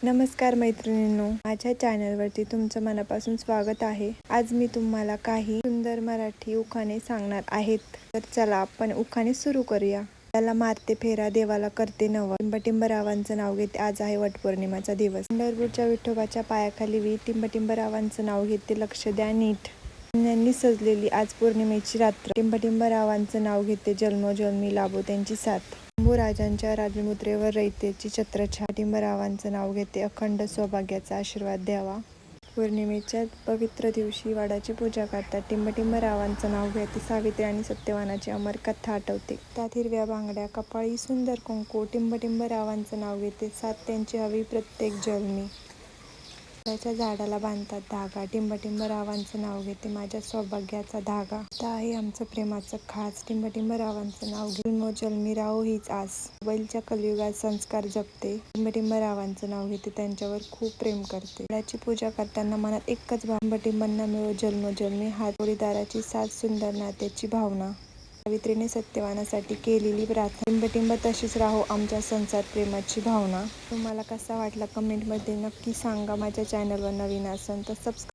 नमस्कार मैत्रिणींनो, माझ्या चॅनलवरती तुमचं मनापासून स्वागत आहे. आज मी तुम्हाला काही सुंदर मराठी उखाणे सांगणार आहेत. तर चला आपण उखाणे सुरू करूया. त्याला मारते फेरा देवाला करते नवस. टिंबटिंबरावांचं नाव घेते. आज आहे वटपौर्णिमाचा दिवस. पंढरपूरच्या विठोबाच्या पायाखाली वी टिंबटिंबरावांचं नाव घेते. लक्ष द्या नीट. पुण्यांनी सजलेली आज पौर्णिमेची रात्र. टिंबटिंबरावांचं नाव घेते. जन्मोजन्मी लाभो त्यांची साथ. शंभूराजांच्या राजमुद्रेवर रयतेची छत्रछाया. टिंबरावांचं नाव घेते. अखंड सौभाग्याचा आशीर्वाद द्यावा. पौर्णिमेच्या पवित्र दिवशी वडाची पूजा करतात. टिंबटिंबरावांचं नाव घेते. सावित्री आणि सत्यवानाची अमर कथा आठवते. त्यात हिरव्या बांगड्या, कपाळी सुंदर कुंकू. टिंबटिंबरावांचं नाव घेते. साथ त्यांची हवी प्रत्येक जन्मी. वडाच्या झाडाला बांधतात धागा. टिंबटिंबरावांचं नाव घेते. माझ्या सौभाग्याचा धागा. आता आहे आमचं प्रेमाचं खास. टिंबटिंबरावांचं नाव घेते. जन्मोजन्मी राहो हीच आस. मोबाईलच्या कलियुगात संस्कार जपते. टिंबटिंबरावांचं नाव घेते. त्यांच्यावर खूप प्रेम करते. वडाची पूजा करताना मनात एकच भावना. टिंबटिंबांना मिळो जन्मोजन्मी हात. जोडीदाराची साथ, सुंदर नात्याची भावना. सावित्रीने सत्यवानासाठी केलेली प्रार्थना. टिंबटिंब तशीच राहो आमच्या संसार प्रेमाची भावना. तुम्हाला कसा वाटला कमेंटमध्ये नक्की सांगा. माझ्या चॅनलवर नवीन असाल तर सबस्क्राईब